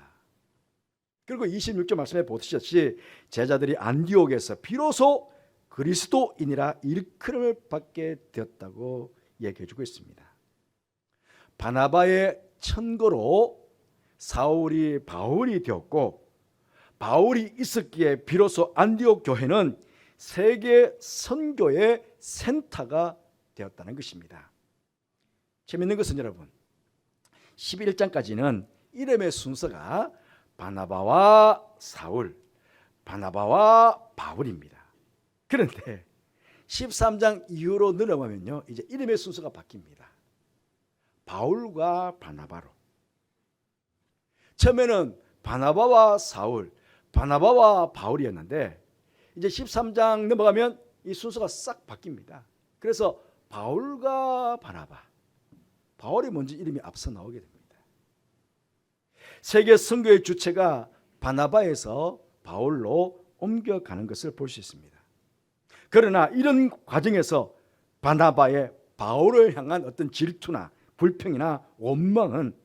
그리고 26절 말씀에 보시듯이 제자들이 안디옥에서 비로소 그리스도인이라 일컬음을 받게 되었다고 얘기해주고 있습니다. 바나바의 천거로 사울이 바울이 되었고 바울이 있었기에 비로소 안디옥 교회는 세계 선교의 센터가 되었다는 것입니다. 재미있는 것은 여러분 11장까지는 이름의 순서가 바나바와 사울, 바나바와 바울입니다. 그런데 13장 이후로 넘어가면요 이제 이름의 순서가 바뀝니다. 바울과 바나바로. 처음에는 바나바와 사울, 바나바와 바울이었는데 이제 13장 넘어가면 이 순서가 싹 바뀝니다. 그래서 바울과 바나바, 바울이 먼저 이름이 앞서 나오게 됩니다. 세계 선교의 주체가 바나바에서 바울로 옮겨가는 것을 볼 수 있습니다. 그러나 이런 과정에서 바나바의 바울을 향한 어떤 질투나 불평이나 원망은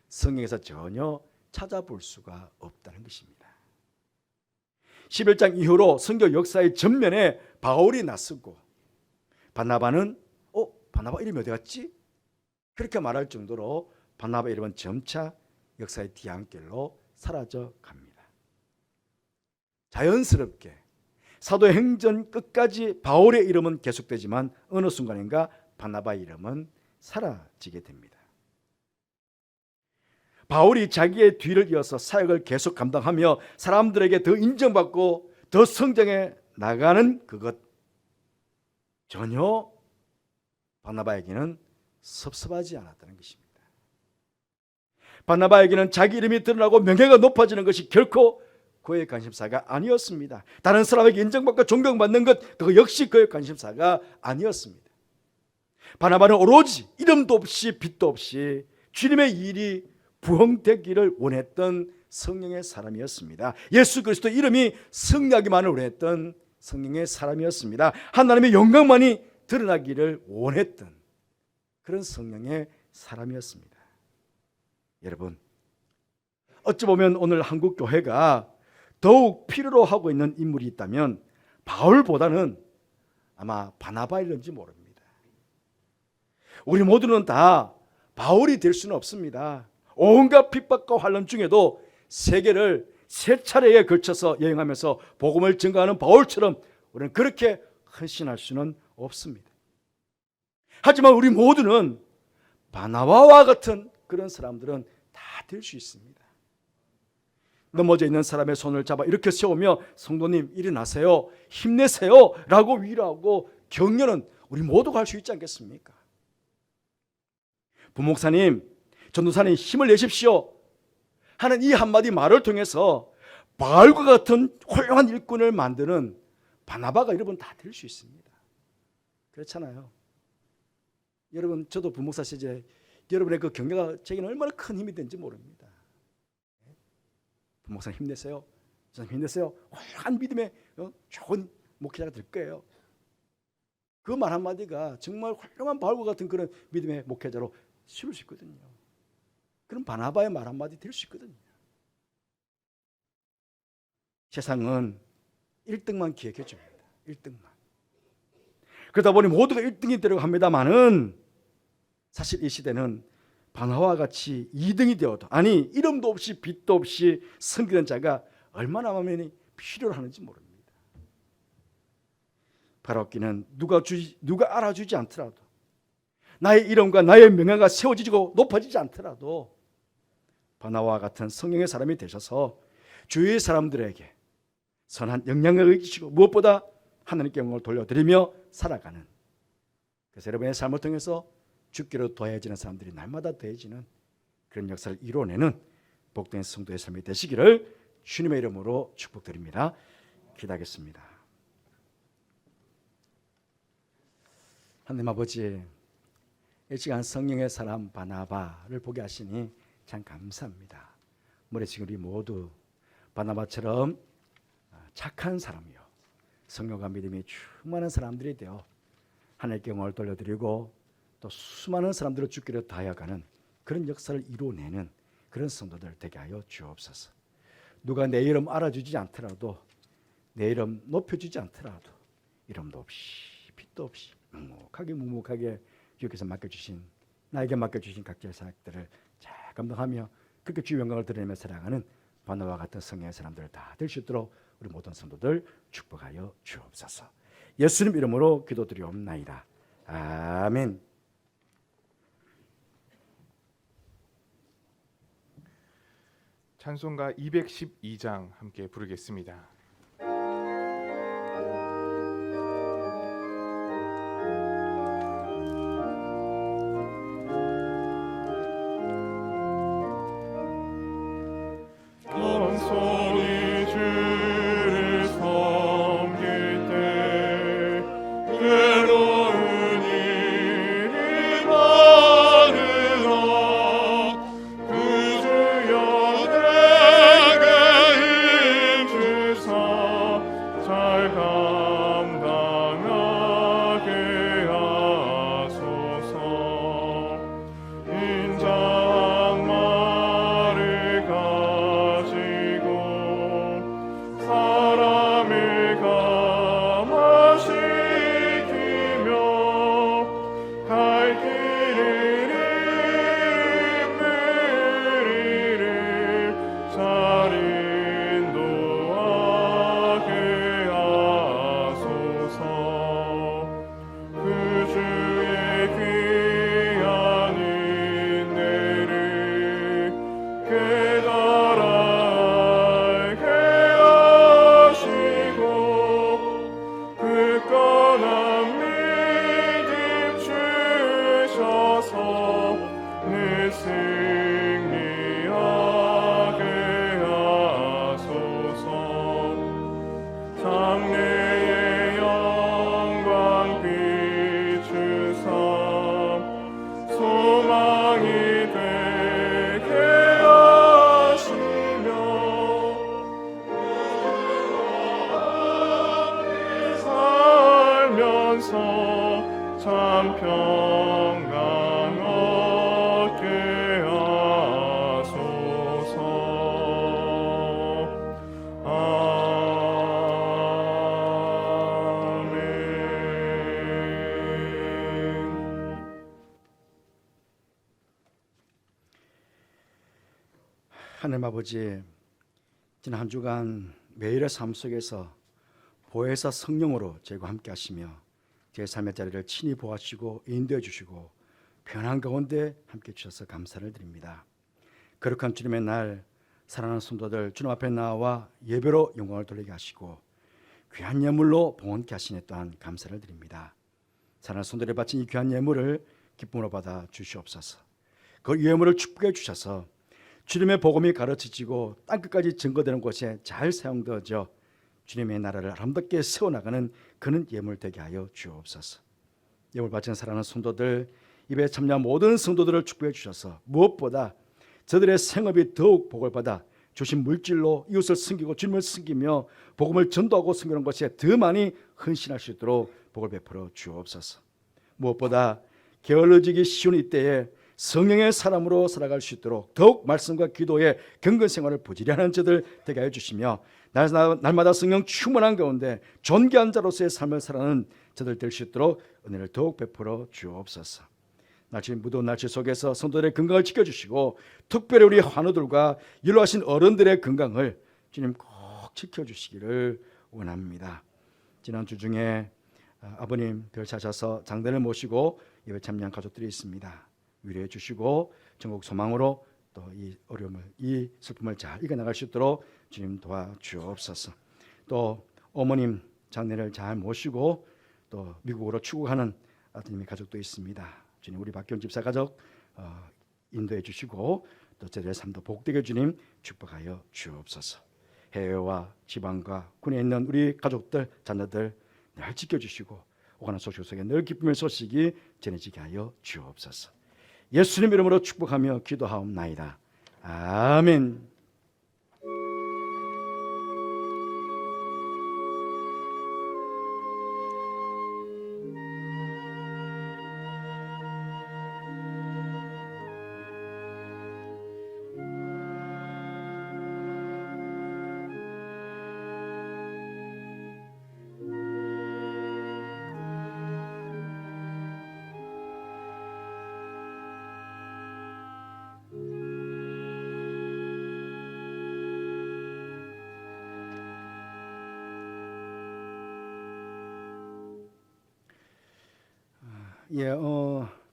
성경에서 전혀 찾아볼 수가 없다는 것입니다. 11장 이후로 선교 역사의 전면에 바울이 나서고 바나바는 바나바 이름이 어디 갔지? 그렇게 말할 정도로 바나바 이름은 점차 역사의 뒤안길로 사라져 갑니다. 자연스럽게 사도행전 끝까지 바울의 이름은 계속되지만 어느 순간인가 바나바 이름은 사라지게 됩니다. 바울이 자기의 뒤를 이어서 사역을 계속 감당하며 사람들에게 더 인정받고 더 성장해 나가는 그것 전혀 바나바에게는 섭섭하지 않았다는 것입니다. 바나바에게는 자기 이름이 드러나고 명예가 높아지는 것이 결코 그의 관심사가 아니었습니다. 다른 사람에게 인정받고 존경받는 것 그거 역시 그의 관심사가 아니었습니다. 바나바는 오로지 이름도 없이 빛도 없이 주님의 일이 부흥되기를 원했던 성령의 사람이었습니다. 예수 그리스도 이름이 승리하기만을 원했던 성령의 사람이었습니다. 하나님의 영광만이 드러나기를 원했던 그런 성령의 사람이었습니다. 여러분, 어찌 보면 오늘 한국 교회가 더욱 필요로 하고 있는 인물이 있다면 바울보다는 아마 바나바일런지 모릅니다. 우리 모두는 다 바울이 될 수는 없습니다. 온갖 핍박과 환난 중에도 세계를 세 차례에 걸쳐서 여행하면서 복음을 증거하는 바울처럼 우리는 그렇게 헌신할 수는 없습니다. 하지만 우리 모두는 바나바와 같은 그런 사람들은 다 될 수 있습니다. 넘어져 있는 사람의 손을 잡아 이렇게 세우며 성도님 일어나세요, 힘내세요 라고 위로하고 격려는 우리 모두가 할 수 있지 않겠습니까? 부목사님, 전도사님 힘을 내십시오 하는 이 한마디 말을 통해서 바울과 같은 훌륭한 일꾼을 만드는 바나바가 여러분 다 될 수 있습니다. 그렇잖아요. 여러분, 저도 부목사 시절에 여러분의 그 격려가 제게는 얼마나 큰 힘이 된지 모릅니다. 부목사님 힘내세요. 저는 힘내세요. 훌륭한 믿음의 좋은 목회자가 될 거예요. 그 말 한마디가 정말 훌륭한 바울과 같은 그런 믿음의 목회자로 세울 수 있거든요. 그런 바나바의 말 한마디 될 수 있거든요. 세상은 1등만 기획해 줍니다. 1등만. 그러다 보니 모두가 1등이 되려고 합니다만은 사실 이 시대는 바나바와 같이 2등이 되어도, 아니 이름도 없이 빛도 없이 섬기는 자가 얼마나 많이 필요로 하는지 모릅니다. 바라옵기는 누가 알아주지 않더라도, 나의 이름과 나의 명예가 세워지고 높아지지 않더라도 바나바와 같은 성령의 사람이 되셔서 주위의 사람들에게 선한 영향력을 끼치고 무엇보다 하나님께 영광을 돌려드리며 살아가는, 그래서 여러분의 삶을 통해서 죽기로 더해지는 사람들이 날마다 더해지는 그런 역사를 이뤄내는 복된 성도의 삶이 되시기를 주님의 이름으로 축복드립니다. 기도하겠습니다. 하나님 아버지, 이 시간 성령의 사람 바나바를 보게 하시니 참 감사합니다. 우리 지금 우리 모두 바나바처럼 착한 사람이요, 성령과 믿음이 충만한 사람들이 되어 하나님께 영광을 돌려드리고 또 수많은 사람들을 죽기를 다하여가는 그런 역사를 이루어내는 그런 성도들 되게 하여 주옵소서. 누가 내 이름 알아주지 않더라도, 내 이름 높여주지 않더라도, 이름도 없이 빛도 없이 묵묵하게 주께서 맡겨주신, 나에게 맡겨주신 각자의 사역들을 잘 감당하며 그렇게 주의 영광을 드러내며 살아가는 바나바와 같은 성령의 사람들 다 될 수 있도록 우리 모든 성도들 축복하여 주옵소서. 예수님 이름으로 기도드리옵나이다. 아멘. 찬송가 212장 함께 부르겠습니다. 손이 주를 섬길 때 괴로운 일이 많으나 그 주여 내게 힘 주사 잘 감당하게 하소서. 인자 장래의 영광 비추사 소망이 되게 하시며 살면서 참 평강 얻게 하소서. 하나님 아버지, 지난 한 주간 매일의 삶 속에서 보혜사 성령으로 저희와 함께 하시며 제 삶의 자리를 친히 보아주시고 인도해 주시고 편한 가운데 함께 주셔서 감사를 드립니다. 거룩한 주님의 날 사랑하는 성도들 주님 앞에 나와 예배로 영광을 돌리게 하시고 귀한 예물로 봉헌케 하시니 또한 감사를 드립니다. 사랑하는 성도들이 바친 이 귀한 예물을 기쁨으로 받아 주시옵소서. 그 예물을 축복해 주셔서 주님의 복음이 가르쳐지고 땅끝까지 증거되는 곳에 잘 사용되어져 주님의 나라를 아름답게 세워나가는 그는 예물 되게 하여 주옵소서. 예물 바치는 사랑하는 성도들, 입에 참여한 모든 성도들을 축복해 주셔서 무엇보다 저들의 생업이 더욱 복을 받아 주신 물질로 이웃을 섬기고 주님을 섬기며 복음을 전도하고 섬기는 것에 더 많이 헌신할 수 있도록 복을 베풀어 주옵소서. 무엇보다 게을러지기 쉬운 이때에 성령의 사람으로 살아갈 수 있도록 더욱 말씀과 기도에 경건 생활을 부지런히 하는 저들 되게 하여 주시며 날마다 성령 충만한 가운데 존귀한 자로서의 삶을 살아가는 저들 될 수 있도록 은혜를 더욱 베풀어 주옵소서. 날씨 무더운 날씨 속에서 성도들의 건강을 지켜주시고 특별히 우리 환우들과 연로하신 어른들의 건강을 주님 꼭 지켜주시기를 원합니다. 지난 주 중에 아버님 별 찾아서 장례를 모시고 예배 참여한 가족들이 있습니다. 위로해 주시고 전국 소망으로 또 이 어려움을, 이 슬픔을 잘 이겨나갈 수 있도록 주님 도와주옵소서. 또 어머님 장례를 잘 모시고 또 미국으로 출국하는 아드님의 가족도 있습니다. 주님 우리 박경 집사 가족 인도해 주시고 또 저들의 삶도 복되게 주님 축복하여 주옵소서. 해외와 지방과 군에 있는 우리 가족들 자녀들 늘 지켜주시고 오가는 소식 속에 늘 기쁨의 소식이 전해지게 하여 주옵소서. 예수님 이름으로 축복하며 기도하옵나이다. 아멘.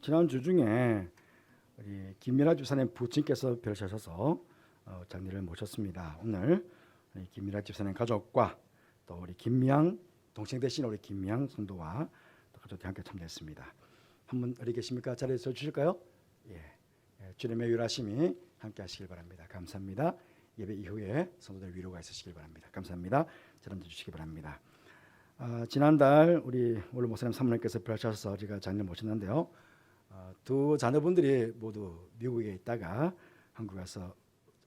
지난주 중에 우리 김미라 집사님 부친께서 별하셔서 장례를 모셨습니다. 오늘 우리 김미라 집사님 가족과 또 우리 김미양 동생 되신 우리 김미양 성도와 또 가족들이 함께 참여했습니다. 한 분 어디 계십니까? 자리에 서 주실까요? 예, 주님의 위로하심이 함께 하시길 바랍니다. 감사합니다. 예배 이후에 성도들 위로가 있으시길 바랍니다. 감사합니다. 자리 앉아 주시기 바랍니다. 지난달 우리 원로 목사님 사모님께서 별하셔서 제가 장례를 모셨는데요. 두 자녀분들이 모두 미국에 있다가 한국에 와서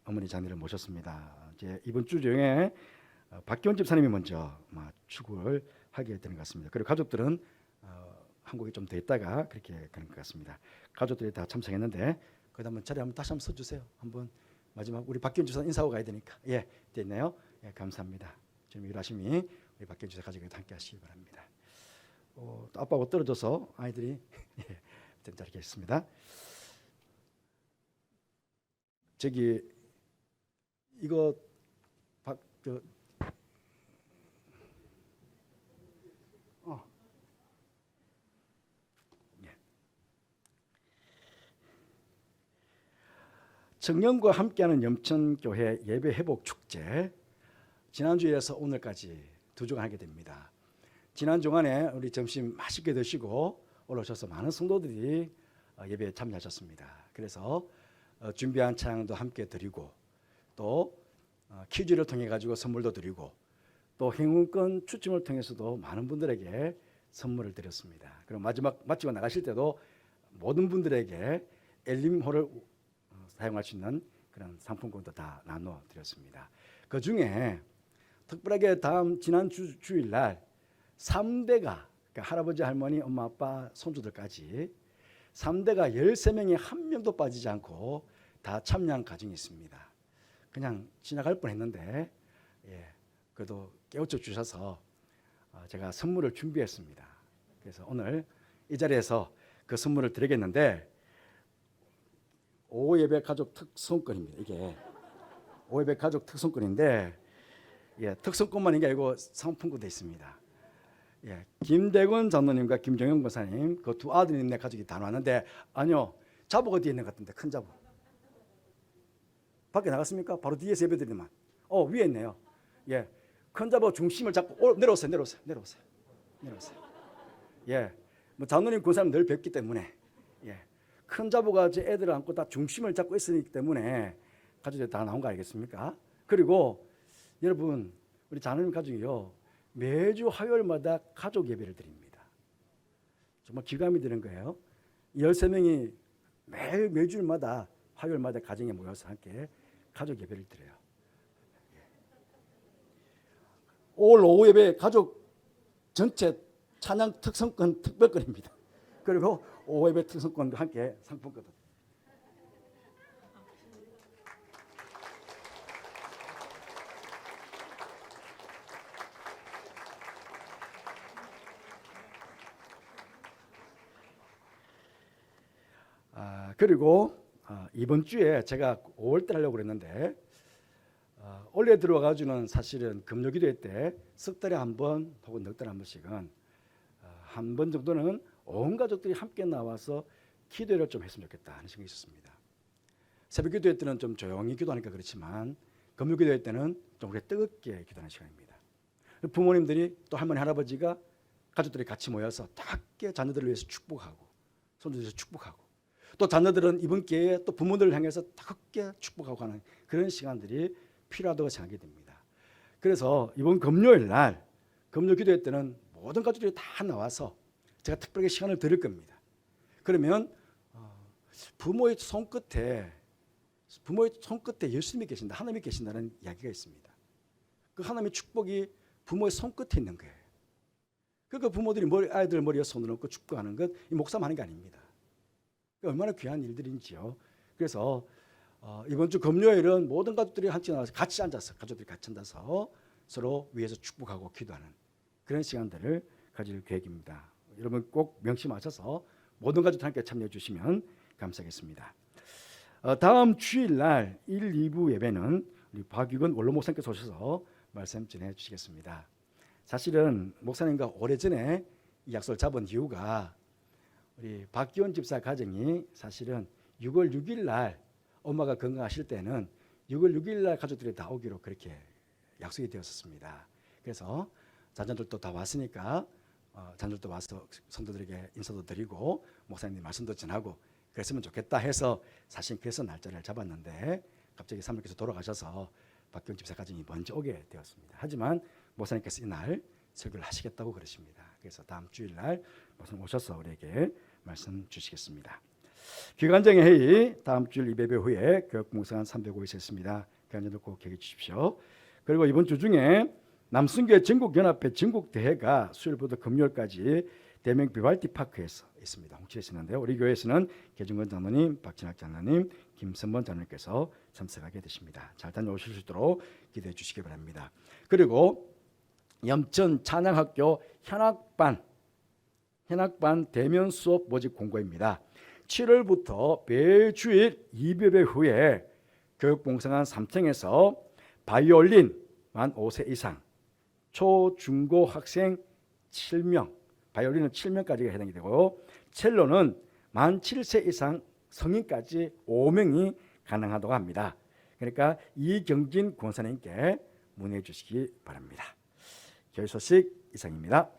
어머니 장례를 모셨습니다. 이제 이번 주 중에 박기원 집사님이 먼저 출국을 하게 되는 것 같습니다. 그리고 가족들은 한국에 좀 더 있다가 그렇게 가는 것 같습니다. 가족들이 다 참석했는데 거기다 한번 자리 한번 다시 한번 서주세요. 한번 마지막 우리 박기원 집사 인사하고 가야 되니까 돼 있네요. 감사합니다. 주님 일하심이 우리 박기원 집사 가족에도 함께 하시기 바랍니다. 또 아빠하고 떨어져서 아이들이 좀 자리에 있습니다. 저기 이거 청년과 함께하는 염천교회 예배 회복 축제 지난주에서 오늘까지 2주간 하게 됩니다. 지난 주간에 우리 점심 맛있게 드시고 올라오셔서 많은 성도들이 예배에 참여하셨습니다. 그래서 준비한 찬양도 함께 드리고 또 퀴즈를 통해 가지고 선물도 드리고 또 행운권 추첨을 통해서도 많은 분들에게 선물을 드렸습니다. 그리고 마치고 나가실 때도 모든 분들에게 엘림호를 사용할 수 있는 그런 상품권도 다 나눠 드렸습니다. 그 중에 특별하게 지난 주일날 3대가 그러니까 할아버지, 할머니, 엄마, 아빠, 손주들까지 3대가 13명이 한 명도 빠지지 않고 다 참여한 가정이 있습니다. 그냥 지나갈 뻔했는데 그래도 깨우쳐 주셔서 제가 선물을 준비했습니다. 그래서 오늘 이 자리에서 그 선물을 드리겠는데 오예배 가족 특송권입니다. 이게 오예배 가족 특송권인데 특송권만 이게 아니고 상품권도 있습니다. 김대건 장로님과 김정영 권사님 그 두 아들이 내 가족이 다 나왔는데 아니요 자복 어디에 있는 것 같은데 큰 자복 밖에 나갔습니까? 바로 뒤에서 예배드리더만 위에 있네요. 큰 자복 중심을 잡고 내려오세요. 뭐 장로님 권사님 늘 뵙기 때문에 큰 자부가 제 애들을 안고 다 중심을 잡고 있었기 때문에 가족들이 다 나온 거 아니겠습니까? 그리고 여러분 우리 자녀님 가족이요 매주 화요일마다 가족 예배를 드립니다. 정말 기감이 드는 거예요. 13명이 매주일마다 화요일마다 가정에 모여서 함께 가족 예배를 드려요. 올 오후 예배 가족 전체 찬양 특성권 특별권입니다. 그리고 오후 예배 특성권도 함께 상품권. 그리고 이번 주에 제가 5월 달 하려고 그랬는데 올해 들어와가지고는 사실은 금요기도회 때 석 달에 한 번 혹은 넉 달에 한 번씩은 한 번 정도는 온 가족들이 함께 나와서 기도를 좀 했으면 좋겠다 하는 생각이 있었습니다. 새벽기도회 때는 좀 조용히 기도하니까 그렇지만 금요기도회 때는 좀 우리 뜨겁게 기도하는 시간입니다. 부모님들이 또 할머니 할아버지가 가족들이 같이 모여서 함께 자녀들을 위해서 축복하고 손주들을 위해서 축복하고 또 자녀들은 이번 기회에 또 부모들을 향해서 뜨겁게 축복하고 하는 그런 시간들이 필요하다고 생각이 됩니다. 그래서 이번 금요일 날 금요 기도회 때는 모든 가족들이 다 나와서 제가 특별하게 시간을 드릴 겁니다. 그러면 부모의 손끝에 예수님이 계신다, 하나님이 계신다는 이야기가 있습니다. 그 하나님의 축복이 부모의 손끝에 있는 거예요. 그러니까 부모들이 아이들 머리에 손을 얹고 축복하는 것 이 목사만 하는 게 아닙니다. 얼마나 귀한 일들인지요. 그래서 이번 주 금요일은 모든 가족들이 같이 앉아서 가족들이 같이 앉아서 서로 위해서 축복하고 기도하는 그런 시간들을 가질 계획입니다. 여러분 꼭 명심하셔서 모든 가족들 함께 참여해 주시면 감사하겠습니다. 다음 주일 날 1, 2부 예배는 우리 박유건 원로 목사님께서 오셔서 말씀 전해 주시겠습니다. 사실은 목사님과 오래전에 이 약속을 잡은 이유가 우리 박기원 집사 가정이 사실은 6월 6일 날 엄마가 건강하실 때는 6월 6일 날 가족들이 다 오기로 그렇게 약속이 되었었습니다. 그래서 자녀들도 다 왔으니까 자녀들도 와서 성도들에게 인사도 드리고 목사님 말씀도 전하고 그랬으면 좋겠다 해서 사실 그래서 날짜를 잡았는데 갑자기 사모님께서 돌아가셔서 박기원 집사 가정이 먼저 오게 되었습니다. 하지만 목사님께서 이날 설교를 하시겠다고 그러십니다. 그래서 다음 주일 날 목사님 오셔서 우리에게 말씀 주시겠습니다. 기관장의 회의 다음 주일 예배 후에 교육봉사관 305에 있습니다. 기관장들 꼭 기억해 주십시오. 그리고 이번 주 중에 남순교회 전국연합회 전국대회가 수요일부터 금요일까지 대명 비발디파크에서 있습니다. 홍치에 있는데요. 우리 교회에서는 계중건 장로님, 박진학 장로님, 김선번 장로님께서 참석하게 되십니다. 잘 다녀오실 수 있도록 기대해 주시기 바랍니다. 그리고 염천 찬양학교 현악반 대면 수업 모집 공고입니다. 7월부터 매주일 2배배 후에 교육봉사관 3층에서 바이올린 만 5세 이상 초, 중고 학생 7명, 바이올린은 7명까지가 해당이 되고 첼로는 만 7세 이상 성인까지 5명이 가능하다고 합니다. 그러니까 이경진 권사님께 문의해 주시기 바랍니다. 교회 소식 이상입니다.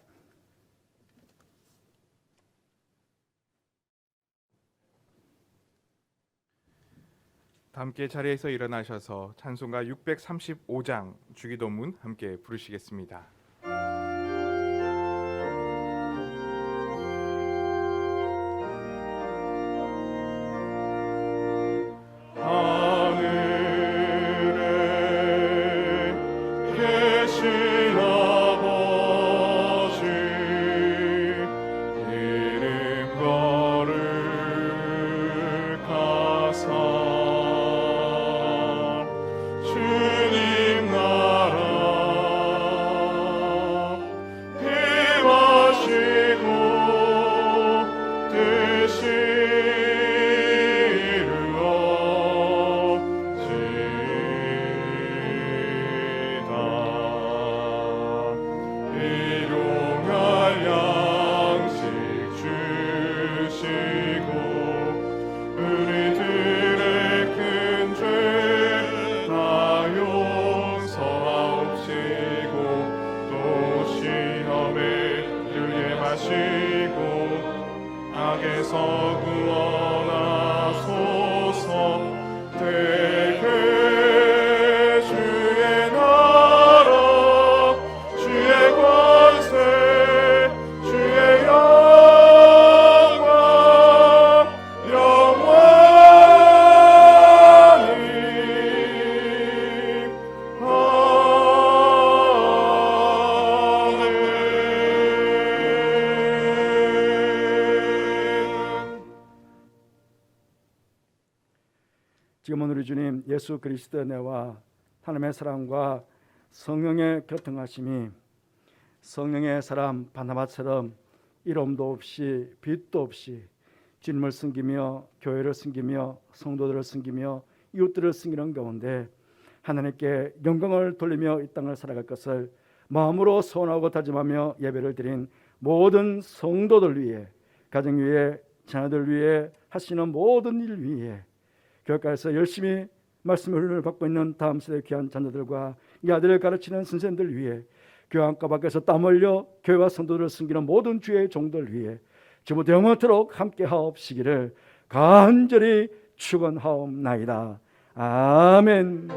다 함께 자리에서 일어나셔서 찬송가 635장 주기도문 함께 부르시겠습니다. 악에서 구원하 우리 주님 예수 그리스도의 은혜와 하나님의 사랑과 성령의 교통하심이 성령의 사람 바나바처럼 이름도 없이 빚도 없이 주님을 섬기며 교회를 섬기며 성도들을 섬기며 이웃들을 섬기는 가운데 하나님께 영광을 돌리며 이 땅을 살아갈 것을 마음으로 소원하고 다짐하며 예배를 드린 모든 성도들 위해, 가정 위해, 자녀들 위해, 하시는 모든 일 위해, 교회가에서 열심히 말씀을 받고 있는 다음 세대 귀한 자녀들과 이 아들을 가르치는 선생님들 위해, 교회 안과 밖에서 땀 흘려 교회와 성도들을 섬기는 모든 주의 종들 위해 주부터 영원토록 함께 하옵시기를 간절히 축원하옵나이다. 아멘.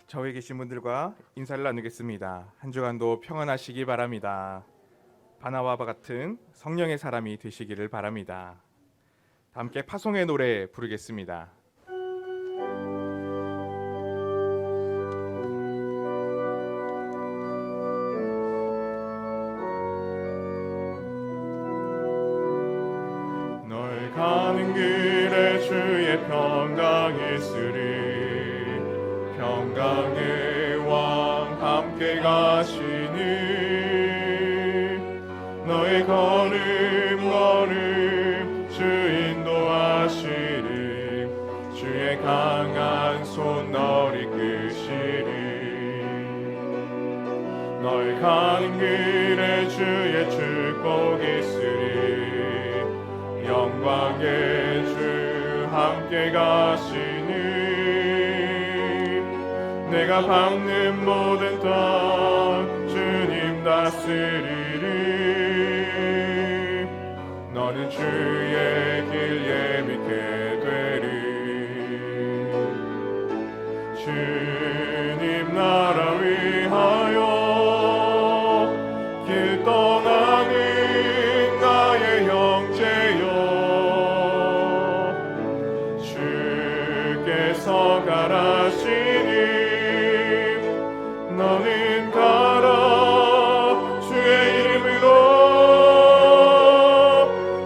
저에 계신 분들과 인사를 나누겠습니다. 한 주간도 평안하시기 바랍니다. 바나와 같은 성령의 사람이 되시기를 바랍니다. 함께 파송의 노래 부르겠습니다. 널 가는 길에 주의 평강이 있으리 평강의 왕 함께 가시니 너의 걸음 주 인도하시리 주의 강한 손 널 이끄시리 널 가는 길에 주의 축복 있으리 영광의 주 함께 가시니 내가 밟는 모든 땅 주님 다스리리 너는 주의 길 예비케 되리 주님 나라 위하여 길 떠나는 나의 형제여 주께서 가라시니 너는 가라 주의 이름으로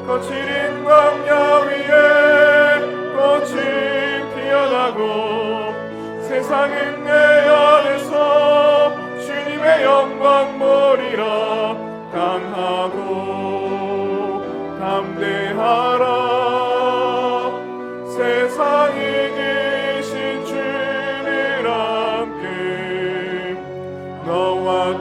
거칠은 광야 위에 꽃이 피어나고 세상은 내 안에서 주님의 영광 보리라 강하고 담대하라 세상에 계신 주를 함께 너와